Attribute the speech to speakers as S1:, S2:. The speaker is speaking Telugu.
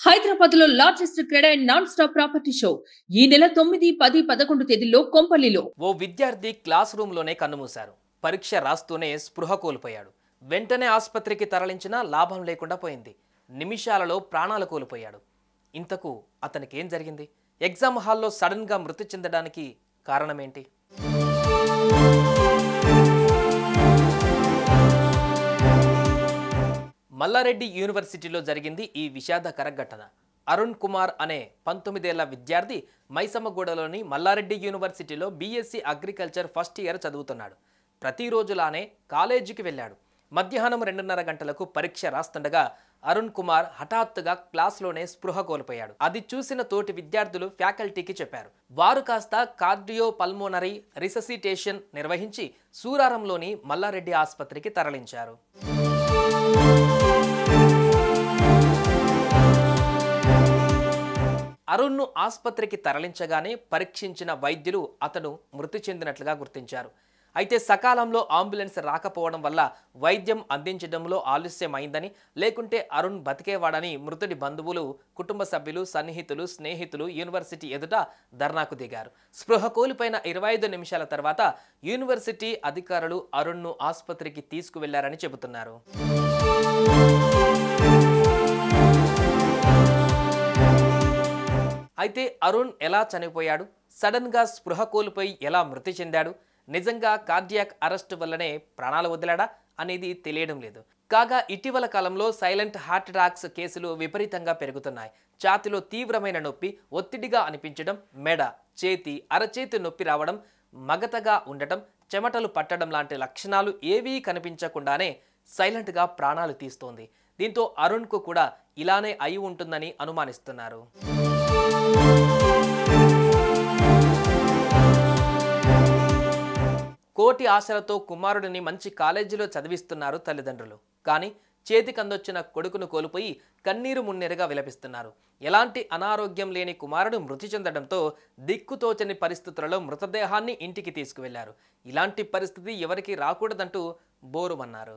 S1: హైదరాబాద్ లో largest క్రెడా and non stop property show ఈ నెల 9, 10, 11 తేదీల్లో కొంపల్లిలో.
S2: ఓ విద్యార్థి క్లాస్ రూమ్లోనే కన్నుమూశారు. పరీక్ష రాస్తూనే స్పృహ కోల్పోయాడు. వెంటనే ఆసుపత్రికి తరలించినా లాభం లేకుండా పోయింది. నిమిషాలలో ప్రాణాలు కోల్పోయాడు. ఇంతకు అతనికి ఏం జరిగింది? ఎగ్జామ్ హాల్లో సడన్గా మృతి చెందడానికి కారణమేంటి? మల్లారెడ్డి యూనివర్సిటీలో జరిగింది ఈ విషాదకర ఘటన. అరుణ్ కుమార్ అనే 19 ఏళ్ల విద్యార్థి మైసమ్మగూడలోని మల్లారెడ్డి యూనివర్సిటీలో బీఎస్సీ అగ్రికల్చర్ ఫస్ట్ ఇయర్ చదువుతున్నాడు. ప్రతిరోజులానే కాలేజీకి వెళ్ళాడు. మధ్యాహ్నం 2:30 గంటలకు పరీక్ష రాస్తుండగా అరుణ్ కుమార్ హఠాత్తుగా క్లాస్లోనే స్పృహ కోల్పోయాడు. అది చూసిన తోటి విద్యార్థులు ఫ్యాకల్టీకి చెప్పారు. వారు కాస్త కార్డియో పల్మోనరీ రిససిటేషన్ నిర్వహించి సూరారంలోని మల్లారెడ్డి ఆసుపత్రికి తరలించారు. అరుణ్ను ఆసుపత్రికి తరలించగానే పరీక్షించిన వైద్యులు అతను మృతి చెందినట్లుగా గుర్తించారు. అయితే సకాలంలో అంబులెన్స్ రాకపోవడం వల్ల వైద్యం అందించడంలో ఆలస్యమైందని, లేకుంటే అరుణ్ బతికేవాడని మృతుడి బంధువులు, కుటుంబ సభ్యులు, సన్నిహితులు, స్నేహితులు యూనివర్సిటీ ఎదుట ధర్నాకు దిగారు. స్పృహ కోల్పోయిన 25 నిమిషాల తర్వాత యూనివర్సిటీ అధికారులు అరుణ్ను ఆసుపత్రికి తీసుకువెళ్లారని చెబుతున్నారు. అయితే అరుణ్ ఎలా చనిపోయాడు? సడన్గా స్పృహ కోల్పోయి ఎలా మృతి చెందాడు? నిజంగా కార్డియాక్ అరెస్ట్ వల్లనే ప్రాణాలు వదిలాడా అనేది తెలియడం లేదు. కాగా ఇటీవల కాలంలో సైలెంట్ హార్ట్ అటాక్స్ కేసులు విపరీతంగా పెరుగుతున్నాయి. ఛాతీలో తీవ్రమైన నొప్పి, ఒత్తిడిగా అనిపించడం, మెడ, చేతి, అరచేతి నొప్పి రావడం, మగతగా ఉండటం, చెమటలు పట్టడం లాంటి లక్షణాలు ఏవీ కనిపించకుండానే సైలెంట్గా ప్రాణాలు తీస్తోంది. దీంతో అరుణ్కు కూడా ఇలానే అయి ఉంటుందని అనుమానిస్తున్నారు. కోటి ఆశలతో కుమారుడిని మంచి కాలేజీలో చదివిస్తున్నారు తల్లిదండ్రులు. కానీ చేతికందొచ్చిన కొడుకును కోల్పోయి కన్నీరు మున్నీరుగా విలపిస్తున్నారు. ఎలాంటి అనారోగ్యం లేని కుమారుడు మృతి చెందడంతో దిక్కుతోచని పరిస్థితులలో మృతదేహాన్ని ఇంటికి తీసుకువెళ్లారు. ఇలాంటి పరిస్థితి ఎవరికీ రాకూడదంటూ బోరుమన్నారు.